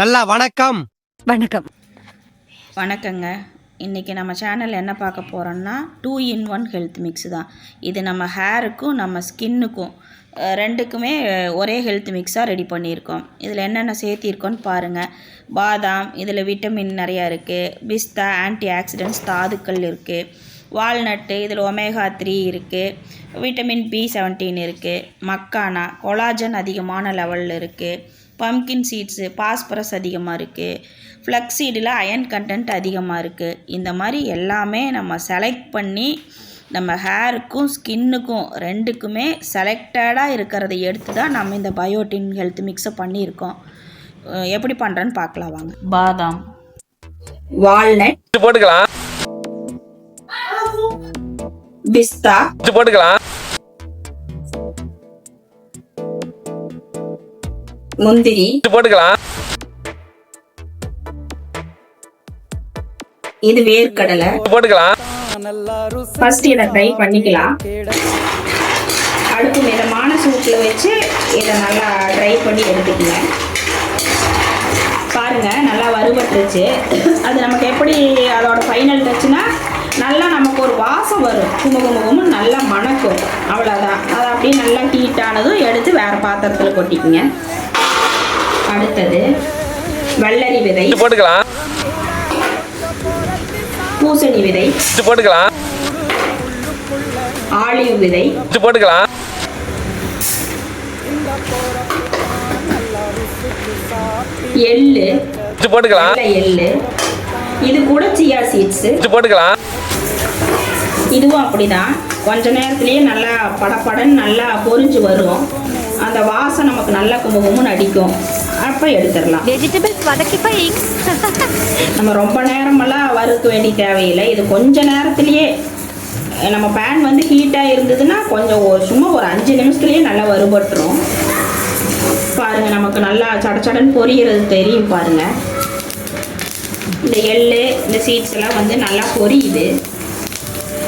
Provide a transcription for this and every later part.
நல்லா வணக்கம். வணக்கம். வணக்கங்க. இன்றைக்கி நம்ம சேனல் என்ன பார்க்க போகிறோன்னா 2-in-1 ஹெல்த் மிக்ஸ் தான். இது நம்ம ஹேருக்கும் நம்ம ஸ்கின்னுக்கும் ரெண்டுக்குமே ஒரே ஹெல்த் மிக்ஸாக ரெடி பண்ணியிருக்கோம். இதில் என்னென்ன சேர்த்திருக்கோன்னு பாருங்கள். பாதாம், இதில் விட்டமின் நிறையா இருக்குது. பிஸ்தா, ஆன்டி ஆக்சிடென்ட்ஸ் தாதுக்கள் இருக்குது. வால்நட்டு, இதில் ஒமேகா 3 இருக்குது. விட்டமின் B17 இருக்குது. மக்கானா, கொலாஜன் அதிகமான லெவலில் இருக்குது. பம்கின் சீட்ஸு, பாஸ்பரஸ் அதிகமாக இருக்குது. ஃப்ளக்ஸீடில் அயன் கண்டென்ட் அதிகமாக இருக்குது. இந்த மாதிரி எல்லாமே நம்ம செலக்ட் பண்ணி நம்ம ஹேருக்கும் ஸ்கின்னுக்கும் ரெண்டுக்குமே செலக்டடாக இருக்கிறத எடுத்து தான் நம்ம இந்த பயோட்டின் ஹெல்த் மிக்ஸை பண்ணியிருக்கோம். எப்படி பண்ணுறேன்னு பார்க்கலாம் வாங்க. பாதாம், வால்நட் போட்டுக்கலாம், பிஸ்தா போட்டுக்கலாம், முந்திரி போட்டுக்கலாம், இது வேர்க்கடலை போட்டுக்கலாம். ஃபர்ஸ்ட் இதை ட்ரை பண்ணிக்கலாம். அடுப்பு மிதமான சூட்டில் வச்சு இதை நல்லா ட்ரை பண்ணி எடுத்துக்கங்க. பாருங்கள், நல்லா வறுபட்டுருச்சு. அது நமக்கு எப்படி அதோட ஃபைனல் டச்சுனா நல்லா நமக்கு ஒரு வாசம் வரும். குமுகுமுகுமு நல்லா மணக்கும். அவ்வளோதான். அதை அப்படியே நல்லா ஹீட் ஆனதும் எடுத்து வேறு பாத்திரத்தில் கொட்டிக்குங்க. அடுத்தது வெள்ளரி விதை போட்டுக்கலாம், பூசணி விதை போட்டுக்கலாம், ஆலிவ் விதை போட்டுக்கலாம், எள்ளு போட்டுக்கலாம், எள்ளு, இது கூட சியா சீட்ஸு போட்டுக்கலாம். இதுவும் அப்படிதான். கொஞ்ச நேரத்துலேயே நல்லா படப்படன்னு நல்லா பொரிஞ்சு வரும். அந்த வாசம் நமக்கு நல்லா கும்பகுமுன்னு அடிக்கும். அப்போ எடுத்துடலாம். வெஜிடபிள்ஸ் வதக்கிப்பைங். நம்ம ரொம்ப நேரமெல்லாம் வறுக்க வேண்டிய தேவையில்லை. இது கொஞ்ச நேரத்துலேயே நம்ம பேன் வந்து ஹீட்டாக இருந்ததுன்னா கொஞ்சம் சும்மா ஒரு 5 நிமிஷத்துலேயே நல்லா வறுபட்டுரும். பாருங்கள், நமக்கு நல்லா சடச்சடன்னு பொரியிறது தெரியும். பாருங்கள், இந்த எள்ளு இந்த சீட்ஸ் எல்லாம் வந்து நல்லா பொரியுது.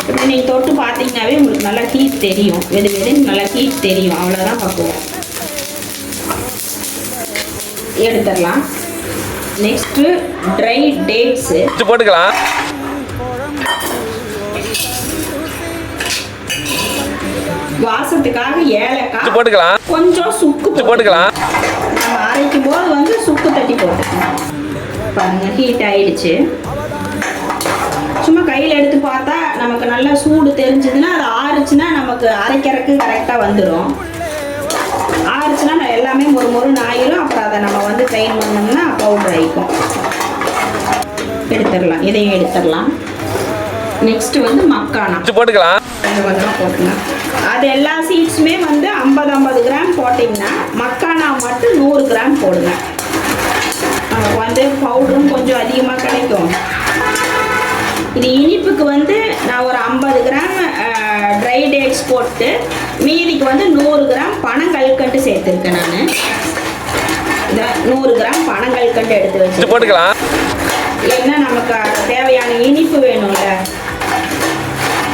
இப்படி நீங்கள் தொட்டு பார்த்தீங்கன்னாவே உங்களுக்கு நல்லா ஹீட் தெரியும். வெது வெதுன்னு நல்லா ஹீட் தெரியும். அவ்வளோதான் பக்குவோம். எடுத்துடலாம். நெக்ஸ்ட்டு ட்ரை டேட்ஸு போட்டுக்கலாம், வாசத்துக்காக ஏலக்காய் போட்டுக்கலாம், கொஞ்சம் சுக்கு போட்டுக்கலாம். நம்ம அரைக்கும் போது வந்து சுக்கு தட்டி போட்டுக்கலாம். பாருங்கள், ஹீட் ஆயிடுச்சு. சும்மா கையில் எடுத்து பார்த்தா நமக்கு நல்லா சூடு தெரிஞ்சதுன்னா அது ஆறுச்சுன்னா நமக்கு அரைக்கிறதுக்கு கரெக்டாக வந்துடும். ஆறுச்சுன்னா எல்லாமே மொறுன்னு ஆயிரும். அப்புறம் அதை நம்ம வந்து ட்ரைன் பண்ணோம்னா பவுடர் ஆகிக்கும். எடுத்துடலாம், இதையும் எடுத்துடலாம். நெக்ஸ்ட்டு வந்து மக்கானா போட்டுக்கலாம், கொஞ்சம் கொஞ்சமாக போட்டுக்கலாம். அது எல்லா சீட்ஸுமே வந்து 50 கிராம் போட்டிங்கன்னா மக்கானா மட்டும் 100 கிராம் போடுங்க. நமக்கு வந்து பவுடரும் கொஞ்சம் அதிகமாக கிடைக்கும். இது இனிப்புக்கு வந்து நான் ஒரு 50 கிராம் ட்ரை டேட்ஸ் போட்டு மீதிக்கு வந்து 100 கிராம் பனங்கல்கண்டு சேர்த்துருக்கேன். நான் இதை 100 கிராம் பனங்கல்கண்டு எடுத்து வச்சு போட்டுக்கலாம். ஏன்னா நமக்கு தேவையான இனிப்பு வேணும்ல.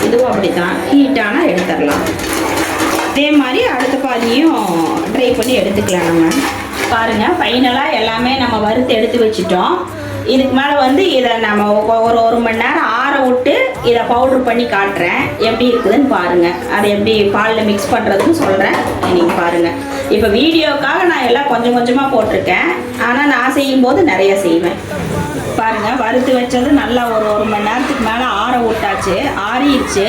இதுவும் அப்படித்தான். ஹீட்டானால் எடுத்துடலாம். அதே மாதிரி அடுத்த பாதியும் ட்ரை பண்ணி எடுத்துக்கலாம். நம்ம பாருங்கள், ஃபைனலாக எல்லாமே நம்ம வறுத்து எடுத்து வச்சிட்டோம். இதுக்கு மேலே வந்து இதை நம்ம ஒரு மணி நேரம் ஆற விட்டு இதை பவுட்ரு பண்ணி காட்டுறேன். எப்படி இருக்குதுன்னு பாருங்கள். அதை எப்படி பாலில் மிக்ஸ் பண்ணுறதுன்னு சொல்கிறேன். நீங்கள் பாருங்கள். இப்போ வீடியோக்காக நான் எல்லாம் கொஞ்சம் கொஞ்சமாக போட்டிருக்கேன். ஆனால் நான் செய்யும்போது நிறைய செய்வேன். பாருங்கள், வறுத்து வச்சது நல்லா ஒரு மணி நேரத்துக்கு மேலே ஆற விட்டாச்சு. ஆறிடுச்சு.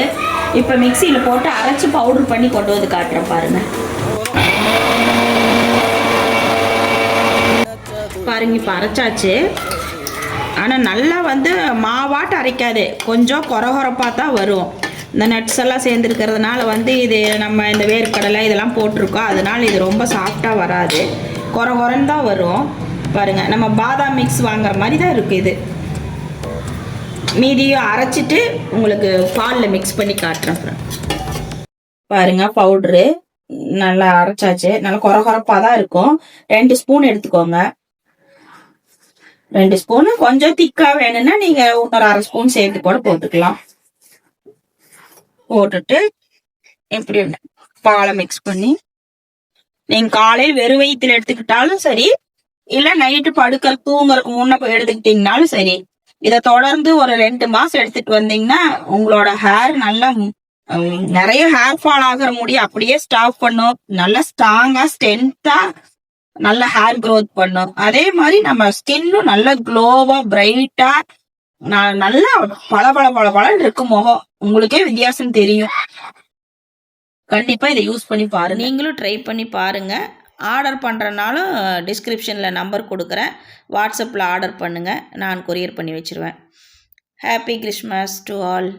இப்போ மிக்சியில் போட்டு அரைச்சி பவுட்ரு பண்ணி கொண்டு வந்து காட்டுறேன். பாருங்கள் பாருங்க, இப்போ அரைச்சாச்சு. ஆனால் நல்லா வந்து மாவாட்டு அரைக்காது, கொஞ்சம் கொரகொரப்பாக தான் வரும். இந்த நட்ஸ் எல்லாம் சேர்ந்துருக்கிறதுனால வந்து இது நம்ம இந்த வேர்க்கடலை இதெல்லாம் போட்டிருக்கோம். அதனால் இது ரொம்ப சாஃப்டாக வராது, கொரகொரன்னு தான் வரும். பாருங்கள், நம்ம பாதாம் மிக்ஸ் வாங்குற மாதிரி தான் இருக்குது இது. மீதியும் அரைச்சிட்டு உங்களுக்கு பாலில் மிக்ஸ் பண்ணி காட்டுறேன். பாருங்கள், பவுட்ரு நல்லா அரைச்சாச்சு. நல்லா கொரகொரப்பாக தான் இருக்கும். 2 ஸ்பூன் எடுத்துக்கோங்க. 2 ஸ்பூனு. கொஞ்சம் திக்காக வேணும்னா நீங்கள் இன்னொரு 1/2 ஸ்பூன் சேர்த்து கூட போட்டுக்கலாம். போட்டுட்டு இப்படி பாலை மிக்ஸ் பண்ணி நீங்கள் காலையில் வெறும் வயிற்றுல எடுத்துக்கிட்டாலும் சரி, இல்ல நைட்டு தூங்குறதுக்கு முன்ன போய் எடுத்துக்கிட்டீங்கனாலும் சரி. இத தொடர்ந்து ஒரு 2 மாசம் எடுத்துட்டு வந்தீங்கன்னா உங்களோட ஹேர் நல்லா நிறைய ஹேர் ஃபால் ஆகிற முடி அப்படியே ஸ்டாப் பண்ணும். நல்லா ஸ்ட்ராங்கா ஸ்ட்ரென்த்தா நல்ல ஹேர் growth பண்ணும். அதே மாதிரி நம்ம ஸ்கின்னும் நல்ல க்ளோவா பிரைட்டா நல்லா பளபளன்னு இருக்கும் முகம். உங்களுக்கே வித்தியாசம் தெரியும். கண்டிப்பா இதை யூஸ் பண்ணி பாருங்க. நீங்களும் ட்ரை பண்ணி பாருங்க. ஆர்டர் பண்ணுறனாலும் டிஸ்கிரிப்ஷனில் நம்பர் கொடுக்குறேன். வாட்ஸ்அப்பில் ஆர்டர் பண்ணுங்கள். நான் கொரியர் பண்ணி வச்சுருவேன். Happy Christmas to all.